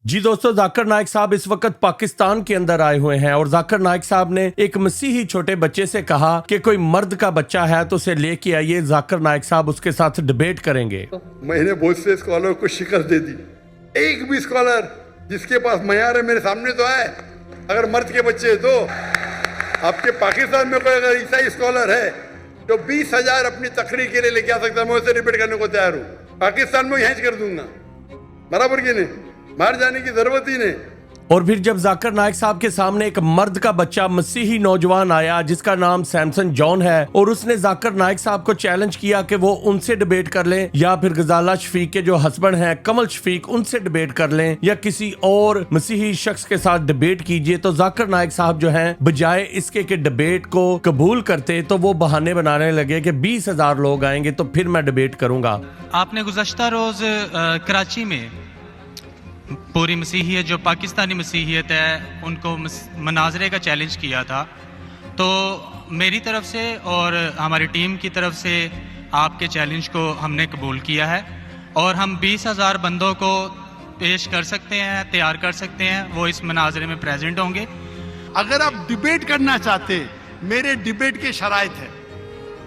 जी दोस्तों, जाकिर नाइक साहब इस वक्त पाकिस्तान के अंदर आए हुए हैं और जाकिर नाइक साहब ने एक मसीही छोटे बच्चे से कहा कि कोई मर्द का बच्चा है तो उसे लेके आइए, जाकिर नाइक साहब उसके साथ डिबेट करेंगे। मैंने बहुत से स्कॉलर को शिकस्त दे दी, एक भी स्कॉलर जिसके पास मयार है मेरे सामने तो आए। अगर मर्द के बच्चे है तो आपके पाकिस्तान में कोई अगर ईसाई स्कॉलर है तो 20,000 अपनी तकरीर के लिए लेके आ सकता है, मैं उसे डिबेट करने को तैयार हूँ। पाकिस्तान में हैंच कर दूंगा, बराबर की नहीं, बाहर जाने की जरूरत ही नहीं। और फिर जब जाकिर नाइक साहब के सामने एक मर्द का बच्चा मसीही नौजवान आया जिसका नाम सैमसन जॉन है और उसने जाकिर नाइक साहब को चैलेंज किया कि वो उनसे डिबेट कर लें या फिर गजाला शफीक के जो हस्बैंड हैं कमल शफीक उनसे डिबेट कर लें या किसी और मसीही शख्स के साथ डिबेट कीजिए, तो जाकिर नाइक साहब जो हैं बजाय इसके कि डिबेट को कबूल करते तो वो बहाने बनाने लगे कि 20,000 लोग आएंगे तो फिर मैं डिबेट करूंगा। आपने गुज़श्ता रोज कराची में पूरी मसीहियत जो पाकिस्तानी मसीहियत है उनको मनाजरे का चैलेंज किया था, तो मेरी तरफ से और हमारी टीम की तरफ से आपके चैलेंज को हमने कबूल किया है और हम 20,000 बंदों को पेश कर सकते हैं, तैयार कर सकते हैं, वो इस मनाजरे में प्रेजेंट होंगे। अगर आप डिबेट करना चाहते, मेरे डिबेट के शराइत है,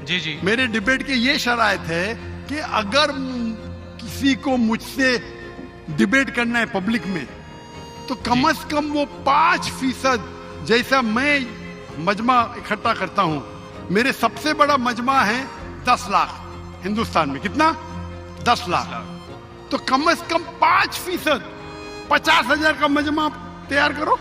जी मेरे डिबेट के ये शराइत है कि अगर किसी को मुझसे डिबेट करना है पब्लिक में तो कम से कम वो 5% जैसा मैं मजमा इकट्ठा करता हूं। मेरे सबसे बड़ा मजमा है 10 लाख हिंदुस्तान में, कितना 10 लाख, तो कम से कम 5%, 50,000 का मजमा तैयार करो।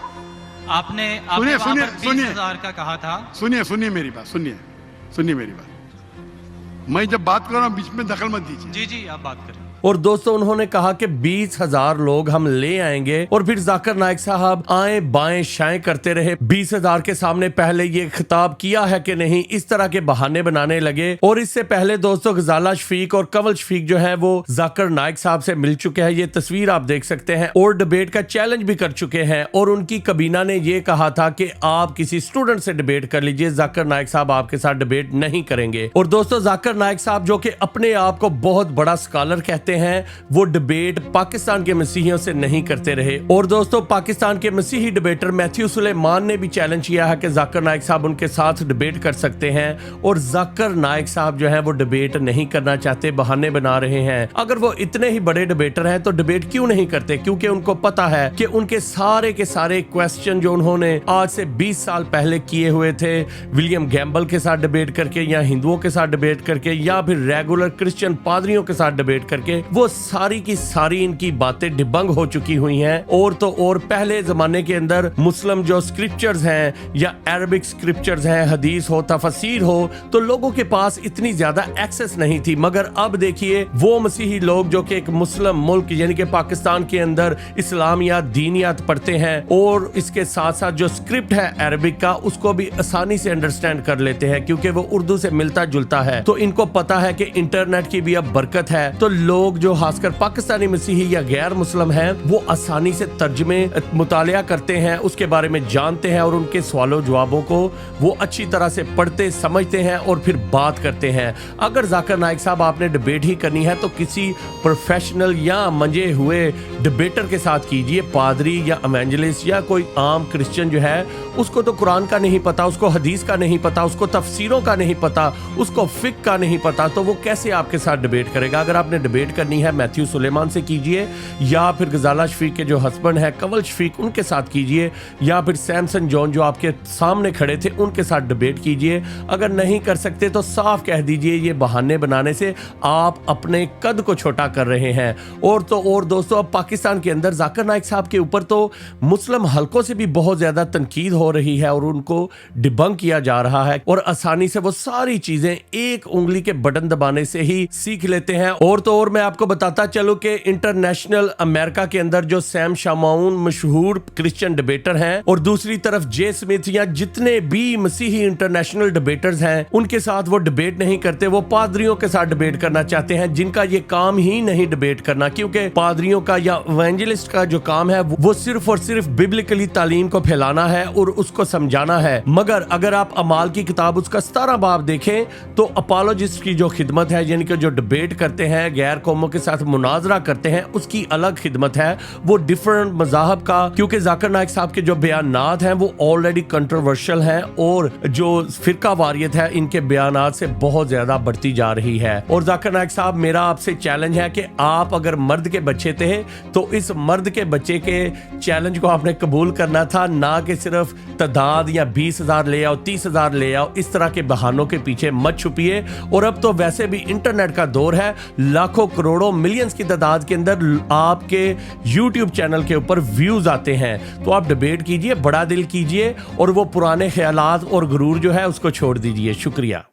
आपने सुनिए 20,000 का कहा था। सुनिए मेरी बात, सुनिए मेरी बात। मैं जब बात कर रहा हूं बीच में दखल मत दीजिए। जी आप बात करें। और दोस्तों उन्होंने कहा कि 20,000 लोग हम ले आएंगे और फिर जाकिर नाइक साहब आए बाएं शाएं करते रहे। 20,000 के सामने पहले ये खिताब किया है कि नहीं, इस तरह के बहाने बनाने लगे। और इससे पहले दोस्तों गजाला शफीक और कमल शफीक जो है वो जाकिर नाइक साहब से मिल चुके हैं, ये तस्वीर आप देख सकते हैं, और डिबेट का चैलेंज भी कर चुके हैं। और उनकी कबीना ने ये कहा था कि आप किसी स्टूडेंट से डिबेट कर लीजिए, जाकिर नाइक साहब आपके साथ डिबेट नहीं करेंगे। और दोस्तों जाकिर नाइक साहब जो कि अपने आप को बहुत बड़ा स्कॉलर कहते हैं, वो डिबेट पाकिस्तान के मसीहियों से नहीं करते रहे। और दोस्तों पाकिस्तान के मसीही डिबेटर मैथ्यू सुलेमान ने भी चैलेंज किया है कि जाकिर नाइक साहब उनके साथ डिबेट कर सकते हैं, और जाकिर नाइक साहब जो है वो डिबेट नहीं करना चाहते, बहाने बना रहे हैं। अगर वो इतने ही बड़े डिबेटर हैं तो डिबेट क्यों नहीं करते? क्योंकि उनको पता है कि उनके सारे के सारे क्वेश्चन जो उन्होंने आज से 20 साल पहले किए हुए थे, विलियम गैम्बल के साथ डिबेट करके या हिंदुओं के साथ डिबेट करके या फिर रेगुलर क्रिश्चियन पादरियों के साथ डिबेट करके, वो सारी की सारी इनकी बातें डिबंग हो चुकी हुई हैं। और तो और पहले जमाने के अंदर मुस्लिम जो स्क्रिप्चर्स हैं या अरबिक स्क्रिप्चर्स हैं, हदीस हो, तफसीर हो, तो लोगों के पास इतनी ज्यादा एक्सेस नहीं थी। मगर अब देखिए वो मसीही लोग जो कि एक मुस्लिम मुल्क यानी कि पाकिस्तान के अंदर इस्लामियात दीनियात पढ़ते हैं और इसके साथ साथ जो स्क्रिप्ट है अरबिक का उसको भी आसानी से अंडरस्टैंड कर लेते हैं क्योंकि वो उर्दू से मिलता जुलता है। तो इनको पता है कि इंटरनेट की भी अब बरकत है, तो लोग जो खासकर पाकिस्तानी मसीही या गैर मुस्लिम हैं वो आसानी से तर्जमे मुतालिया करते हैं, उसके बारे में जानते हैं और उनके सवालों जवाबों को वो अच्छी तरह से पढ़ते समझते हैं और फिर बात करते हैं। अगर जाकिर नाइक साहब आपने डिबेट ही करनी है तो किसी प्रोफेशनल या मंजे हुए डिबेटर के साथ कीजिए, पादरी या इवेंजलिस्ट या कोई आम क्रिश्चियन जो है उसको तो कुरान का नहीं पता, उसको हदीस का नहीं पता, उसको तफसीरों का नहीं पता, उसको फिक का नहीं पता, तो वो कैसे आपके साथ डिबेट करेगा? अगर आपने डिबेट करनी है मैथ्यू सुलेमान से कीजिए या फिर गजाला शफीक के जो हस्बैंड है कमल शफीक उनके साथ कीजिए या फिर सैमसन जॉन जो आपके सामने खड़े थे उनके साथ डिबेट कीजिए। अगर नहीं कर सकते तो साफ कह दीजिए ये बहाने बनाने से आप अपने कद को छोटा कर रहे हैं। और तो और दोस्तों अब पाकिस्तान के अंदर जाकिर नाइक साहब के ऊपर तो मुस्लिम हलकों से भी बहुत ज्यादा तनकीद हो रही है और उनको डिबंक किया जा रहा है और आसानी से वो सारी चीजें एक उंगली के बटन दबाने से ही सीख लेते हैं। और तो और मैं आपको बताता चलो कि इंटरनेशनल अमेरिका के अंदर जो सैम शामाउन मशहूर क्रिश्चियन डिबेटर हैं और दूसरी तरफ जे स्मिथ या जितने भी मसीही इंटरनेशनल डिबेटर्स हैं उनके साथ वो डिबेट नहीं करते, वो पादरियों के साथ डिबेट करना चाहते हैं जिनका ये काम ही नहीं डिबेट करना, क्योंकि पादरियों का या इवेंजलिस्ट का जो काम है वो सिर्फ और सिर्फ बिब्लिकली तालीम को फैलाना है और उसको समझाना है। मगर अगर आप अमाल की किताब उसका 17 बाब देखें तो अपोलोजिस्ट की जो खिदमत है यानी कि जो डिबेट करते हैं गैर कौमी قوموں کے ساتھ مناظرہ کرتے ہیں اس کی الگ خدمت ہے, وہ ڈفرنٹ مذاہب کا, کیونکہ ذاکر نائک صاحب کے جو بیانات ہیں وہ آلریڈی کنٹروورشل ہیں اور جو فرقہ واریت ہے ان کے بیانات سے بہت زیادہ بڑھتی جا رہی ہے. اور ذاکر نائک صاحب میرا آپ سے چیلنج ہے کہ آپ اگر مرد کے بچے تھے تو اس مرد کے بچے کے چیلنج کو آپ نے قبول کرنا تھا, نہ کہ صرف تعداد یا 20,000 لے آؤ 30,000 لے آؤ, اس طرح کے بہانوں کے پیچھے مت چھپیے. اور اب تو ویسے بھی انٹرنیٹ کا دور ہے, لاکھوں کروڑوں ملینز کی تعداد کے اندر آپ کے یوٹیوب چینل کے اوپر ویوز آتے ہیں, تو آپ ڈیبیٹ کیجئے, بڑا دل کیجئے اور وہ پرانے خیالات اور غرور جو ہے اس کو چھوڑ دیجئے. شکریہ.